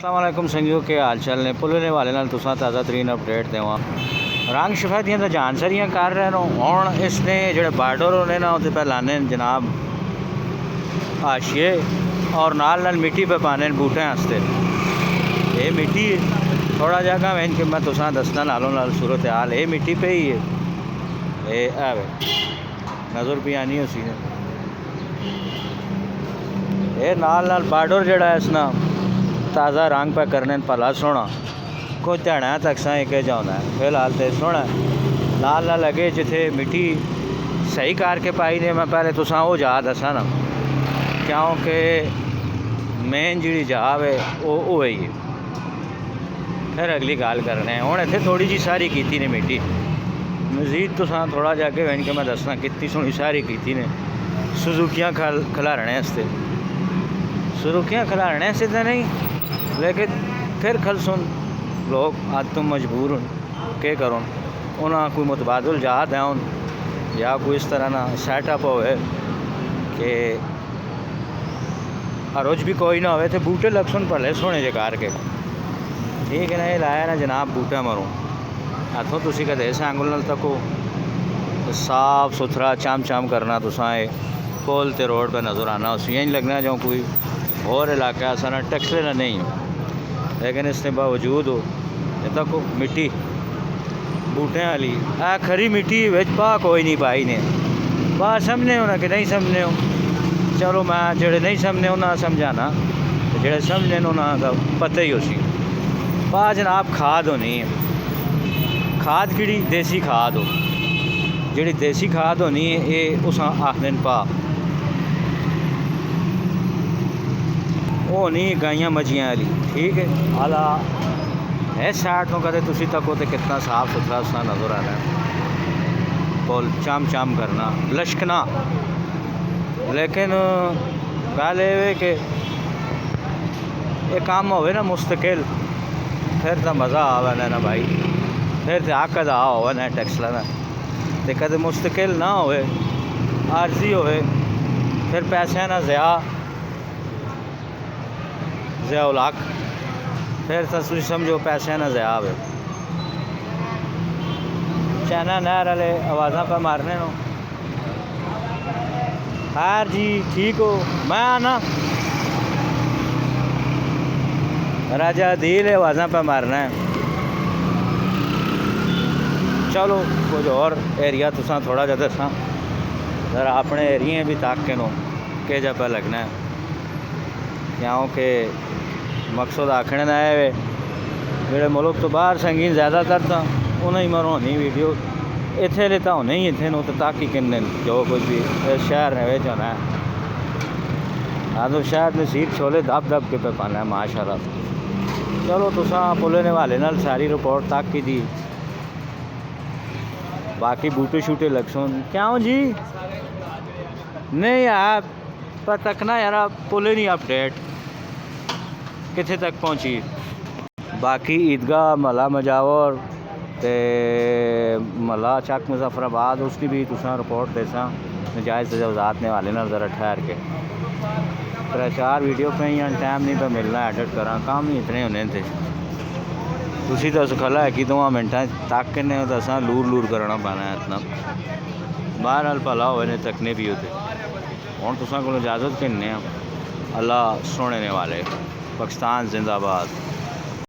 अस्सलाम वालेकुम संगियों के हाल चाल ने पुलने वाले नाल तुसा ताज़ा तरीन अपडेट देवा रंग शफैदियाँ तो जान सरियाँ कर रहे हूँ इसने जोड़े बार्डर होने ना उसे पे लाने जनाब हाशिए और नाल मिट्टी पे पाने बूटे हंसते ये मिट्टी थोड़ा जगह में इनके मैं तुसा दसना नालों नाल सूरत हाल ये मिट्टी पे ही है ये आवे नज़र भी आनी उसी ने ये नाल बार्डर जड़ा है इसना ताज़ा रंग पे करने भला सोना कोई ध्याना तक सा एक जाना है फिलहाल तो सोना नाल ना लगे जिथे मिट्टी सही करके पाई ने मैं पहले तुसा वो जा दसा ना क्योंकि मेन जी जाब है वो ही है फिर अगली गल करने हूँ इतने थोड़ी जी सारी की ने मिट्टी मजीद तुसा थोड़ा जाके वन के मैं दसना कितनी सोहनी सारी की ने सुजुकियाँ खिलारने आस्ते सुजुकियाँ खिलारने से तो नहीं लेकिन फिर खल सुन लोग आज तुम मजबूर हूँ के करो उन्हें कोई मुतबादल जा दें या कोई इस तरह ना सैटअप होए कि रोज भी कोई ना हो तो बूटे लग सुन भले सोने जकार के ठीक है ना ये लाया ना जनाब बूटा मरूँ इतों तुम कदे सैंगल नाल तको साफ सुथरा चम चम करना तुसा पुल ते रोड पर नज़र आना उस यही लगना जो कोई और इलाका ऐसा ना टैक्सले ना नहीं हो लेकिन इसके बावजूद हो तक मिट्टी बूटे वाली आ खरी मिट्टी बिच पा कोई नहीं पाई ने पा समझने हो ना कि नहीं समझने हो चलो मैं जेड़े नहीं समझने उन्हें समझाना जेड़े समझने उन्होंने पता ही उसी पा जनाब खाद होनी है खाद कि देसी खाद हो जी देसी खाद होनी है ये उस आखदे पा वो नहीं गाइयाँ मजियाँ वाली ठीक है आला इस साइड तो कदे तुसी तको तो कितना साफ सुथरा सा नज़र आ रहा है पुल चम चम करना लश्कना लेकिन गल ये कि ये काम होवे ना मुस्तकिल फिर तो मज़ा आवे ना भाई फिर तो आकद हो ना टैक्सला ना तो कदे मुस्तकिल ना होवे आरजी होवे फिर पैसे ना ज़िया लाख फिर तो तुम समझो पैसे ना ज़िया आवे चाइना नहर वाले आवाज़ा पर मारने नो खैर जी ठीक हो मैं आना राजा दिल आवाज़ा पर मारना है चलो कुछ और एरिया तुसा थोड़ा जा दसा जरा अपने एरिए भी तक के नो के जा पे लगना है क्योंकि मकसद आखने ना है जोड़े मुल्क तो बाहर संगीन ज़्यादातर तो उन्हें मरो होनी वीडियो इतने ले तो होने ही इतने नो तो ताकि किन्ने जो कुछ भी शहर ने वेच होना है हाँ तो शहर में सीट छोले दब दब के पे पाना है माशाल्लाह चलो तुसा पुलने वाले नाल सारी रिपोर्ट तक की दी बाकी बूटे शूटे लक्ष्मण क्यों जी नहीं यार पर तकना यार पुले नहीं अपडेट किथे तक पहुँची बाकी ईदगाह मला मजावर ते मला चक मुजफ्फराबाद उसकी भी तुसा रिपोर्ट देसा नजायज़ तजावज़ात ने वाले ना ज़रा ठहर के 3-4 वीडियो पे ही टाइम नहीं पे मिलना एडिट करा काम ही इतने होने थे तुसी तो खला है कि 2 मिनटा तक ने तो लूर लूर करना पाना है इतना बाहर हाल भला हो तकने भी होते हूँ तुसा को इजाज़त कहने अल्लाह सुनने वाले पाकिस्तान जिंदाबाद।